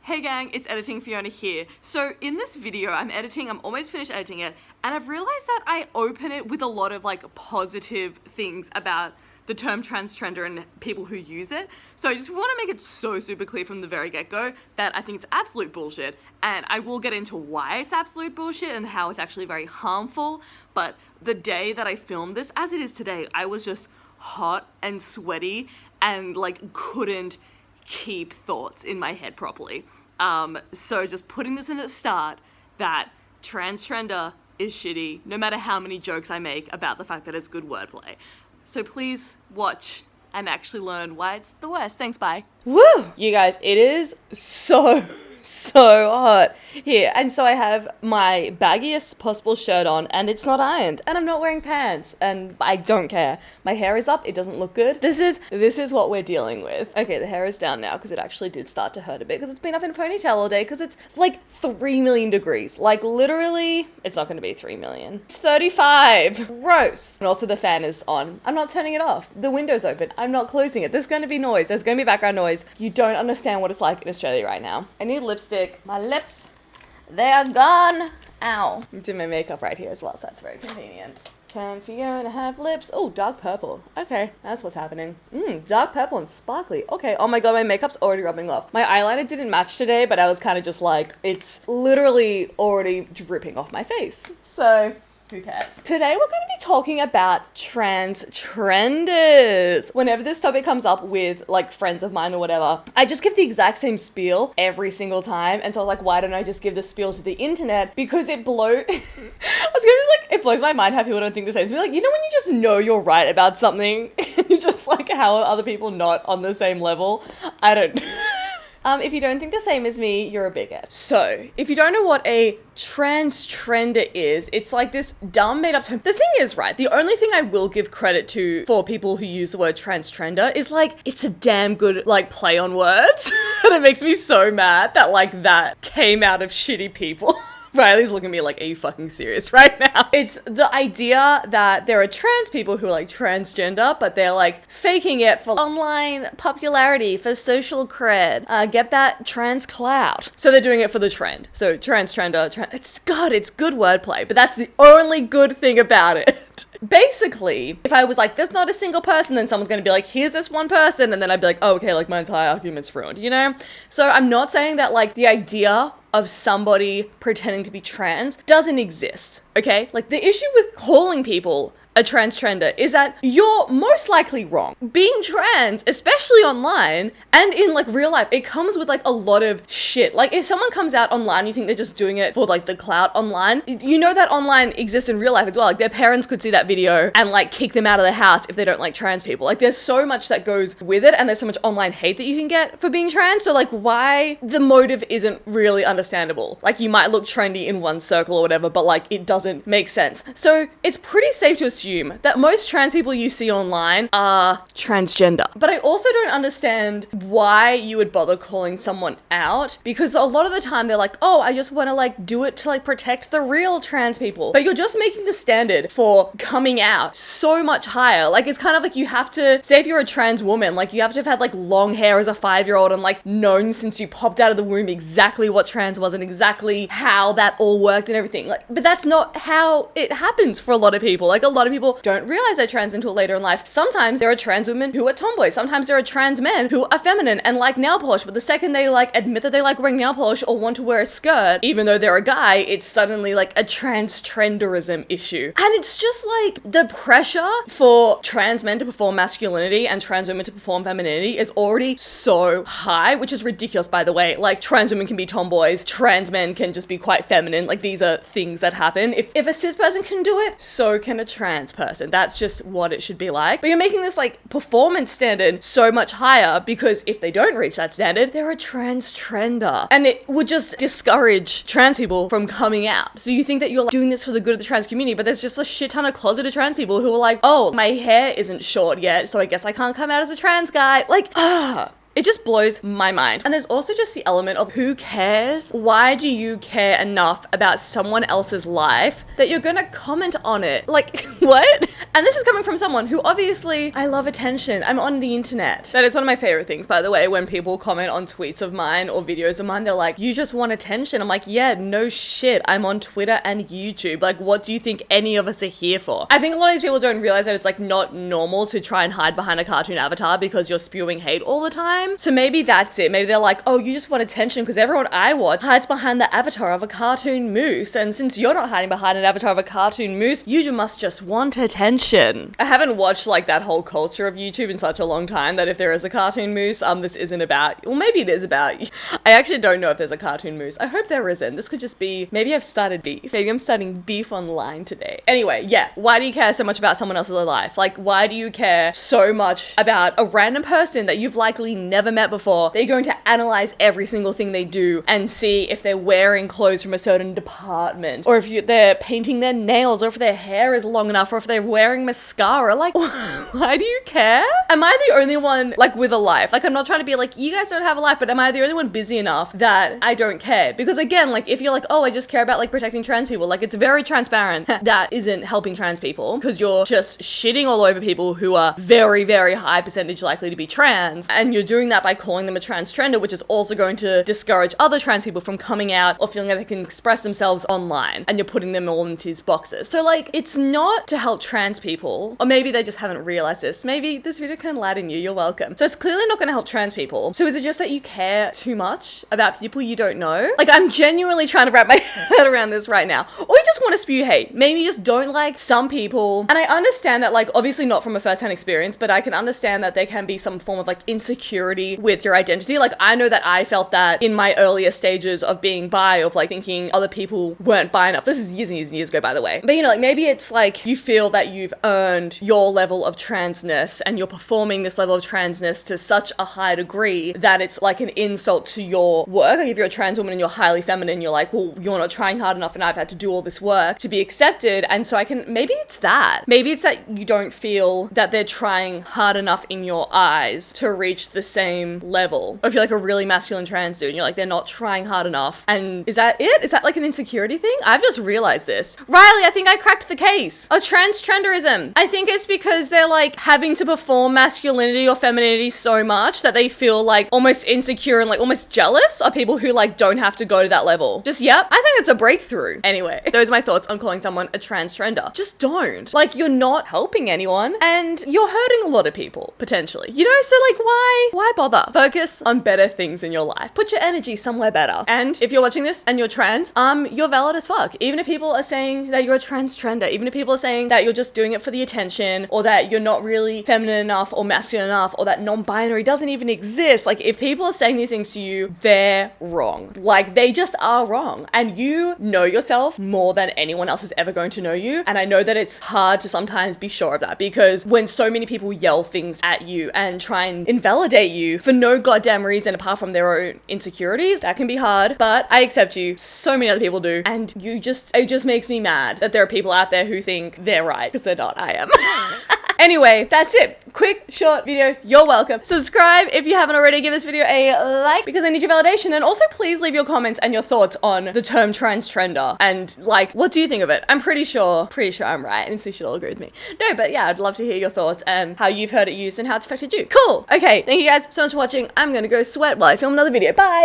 Hey gang, it's Editing Fiona here. So in this video I'm almost finished editing it, and I've realized that I open it with a lot of positive things about the term transtrender and people who use it. So I just want to make it so super clear from the very get-go that I think it's absolute bullshit, and I will get into why it's absolute bullshit and how it's actually very harmful. But the day that I filmed this, as it is today, I was just hot and sweaty and couldn't keep thoughts in my head properly. So just putting this in at the start that transtrender is shitty, no matter how many jokes I make about the fact that it's good wordplay. So please watch and actually learn why it's the worst. Thanks, bye. Woo! You guys, it is so hot here. And so I have my baggiest possible shirt on, and it's not ironed, and I'm not wearing pants, and I don't care. My hair is up, it doesn't look good. This is what we're dealing with. Okay, the hair is down now because it actually did start to hurt a bit because it's been up in a ponytail all day because it's 3 million degrees. Literally, it's not going to be 3 million. It's 35. Gross. And also the fan is on. I'm not turning it off. The window's open. I'm not closing it. There's going to be noise. There's going to be background noise. You don't understand what it's like in Australia right now. I need lipstick. My lips, they are gone. Ow. I did my makeup right here as well, so that's very convenient. Can Fiona have lips? Oh, dark purple. Okay, that's what's happening. Dark purple and sparkly. Okay, oh my god, my makeup's already rubbing off. My eyeliner didn't match today, but I was kind of just it's literally already dripping off my face. So who cares? Today we're going to be talking about Transtrenders. Whenever this topic comes up with friends of mine or whatever, I just give the exact same spiel every single time. And so I was why don't I just give the spiel to the internet? Because it blows my mind how people don't think the same. So when you just know you're right about something, you're just how are other people not on the same level? I don't if you don't think the same as me, you're a bigot. So, if you don't know what a transtrender is, it's this dumb made up term. The thing is, right, the only thing I will give credit to for people who use the word transtrender is it's a damn good play on words. And it makes me so mad that that came out of shitty people. Riley's looking at me are you fucking serious right now? It's the idea that there are trans people who are transgender, but they're faking it for online popularity, for social cred, get that trans clout. So they're doing it for the trend. So transtrender, it's good wordplay, but that's the only good thing about it. Basically, if I was there's not a single person, then someone's going to be here's this one person, and then I'd be oh, okay, my entire argument's ruined, you know? So I'm not saying that the idea of somebody pretending to be trans doesn't exist, okay? The issue with calling people a transtrender is that you're most likely wrong. Being trans, especially online and in real life, it comes with a lot of shit. If someone comes out online, you think they're just doing it for the clout online. You know that online exists in real life as well. Their parents could see that video and kick them out of the house if they don't like trans people. There's so much that goes with it, and there's so much online hate that you can get for being trans. So why the motive isn't really understandable. You might look trendy in one circle or whatever, but it doesn't make sense. So it's pretty safe to assume that most trans people you see online are transgender. But I also don't understand why you would bother calling someone out, because a lot of the time they're oh, I just want to do it to protect the real trans people. But you're just making the standard for coming out so much higher. It's kind of you have to, say if you're a trans woman, you have to have had long hair as a 5-year-old and known since you popped out of the womb exactly what trans was and exactly how that all worked and everything. But that's not how it happens for a lot of people. A lot of people don't realize they're trans until later in life. Sometimes there are trans women who are tomboys. Sometimes there are trans men who are feminine and like nail polish, but the second they admit that they like wearing nail polish or want to wear a skirt, even though they're a guy, it's suddenly a transtrenderism issue. And it's just the pressure for trans men to perform masculinity and trans women to perform femininity is already so high, which is ridiculous, by the way. Trans women can be tomboys, trans men can just be quite feminine. These are things that happen. If a cis person can do it, so can a trans person. That's just what it should be like. But you're making this performance standard so much higher because if they don't reach that standard, they're a transtrender. And it would just discourage trans people from coming out. So you think that you're doing this for the good of the trans community, but there's just a shit ton of closeted trans people who are oh, my hair isn't short yet, so I guess I can't come out as a trans guy. It just blows my mind. And there's also just the element of who cares? Why do you care enough about someone else's life that you're gonna comment on it? Like, what? And this is coming from someone who obviously, I love attention. I'm on the internet. That is one of my favorite things, by the way, when people comment on tweets of mine or videos of mine, they're like, you just want attention. I'm like, yeah, no shit. I'm on Twitter and YouTube. Like, what do you think any of us are here for? I think a lot of these people don't realize that it's like not normal to try and hide behind a cartoon avatar because you're spewing hate all the time. So maybe that's it. Maybe they're like, oh, you just want attention because everyone I watch hides behind the avatar of a cartoon moose. And since you're not hiding behind an avatar of a cartoon moose, you must just want attention. I haven't watched like that whole culture of YouTube in such a long time that if there is a cartoon moose, this isn't about, well, maybe it is about, I actually don't know if there's a cartoon moose. I hope there isn't. This could just be, maybe I've started beef. Maybe I'm starting beef online today. Anyway, yeah, why do you care so much about someone else's life? Like, why do you care so much about a random person that you've likely never met before? They're going to analyze every single thing they do and see if they're wearing clothes from a certain department, or if they're painting their nails, or if their hair is long enough, or if they're wearing mascara. Like, why do you care? Am I the only one, like, with a life? Like, I'm not trying to be like, you guys don't have a life, but am I the only one busy enough that I don't care? Because again, like, if you're like, oh, I just care about like protecting trans people, like, it's very transparent that isn't helping trans people, because you're just shitting all over people who are very, very high percentage likely to be trans, and you're doing that by calling them a transtrender, which is also going to discourage other trans people from coming out or feeling like they can express themselves online, and you're putting them all into these boxes. So like, it's not to help trans people, or maybe they just haven't realized this. Maybe this video can enlighten you. You're welcome. So it's clearly not going to help trans people. So is it just that you care too much about people you don't know? Like, I'm genuinely trying to wrap my head around this right now. Or you just want to spew hate. Maybe you just don't like some people. And I understand that, like, obviously not from a first-hand experience, but I can understand that there can be some form of like insecurity with your identity. Like, I know that I felt that in my earlier stages of being bi, of like thinking other people weren't bi enough. This is years and years and years ago, by the way. But you know, like, maybe it's like you feel that you've earned your level of transness and you're performing this level of transness to such a high degree that it's like an insult to your work. Like, if you're a trans woman and you're highly feminine, you're like, well, you're not trying hard enough and I've had to do all this work to be accepted. And so maybe it's that. Maybe it's that you don't feel that they're trying hard enough in your eyes to reach the same level. Or if you're like a really masculine trans dude and you're like, they're not trying hard enough. And is that it? Is that like an insecurity thing? I've just realized this. Riley, I think I cracked the case of transtrenderism. I think it's because they're like having to perform masculinity or femininity so much that they feel like almost insecure and like almost jealous of people who like don't have to go to that level. Just, yep, I think it's a breakthrough. Anyway, those are my thoughts on calling someone a transtrender. Just don't. Like, you're not helping anyone and you're hurting a lot of people, potentially. You know, so like, why bother? Focus on better things in your life. Put your energy somewhere better. And if you're watching this and you're trans, you're valid as fuck. Even if people are saying that you're a transtrender, even if people are saying that you're just doing it for the attention, or that you're not really feminine enough or masculine enough, or that non-binary doesn't even exist, like, if people are saying these things to you, they're wrong. Like, they just are wrong. And you know yourself more than anyone else is ever going to know you. And I know that it's hard to sometimes be sure of that, because when so many people yell things at you and try and invalidate you for no goddamn reason apart from their own insecurities, that can be hard. But I accept you. So many other people do. And it just makes me mad that there are people out there who think they're right, because they're not. I am. Anyway, that's it. Quick, short video. You're welcome. Subscribe if you haven't already. Give this video a like because I need your validation. And also, please leave your comments and your thoughts on the term transtrender. And like, what do you think of it? I'm pretty sure I'm right. And so you should all agree with me. No, but yeah, I'd love to hear your thoughts and how you've heard it used and how it's affected you. Cool. Okay. Thank you guys so much for watching. I'm going to go sweat while I film another video. Bye.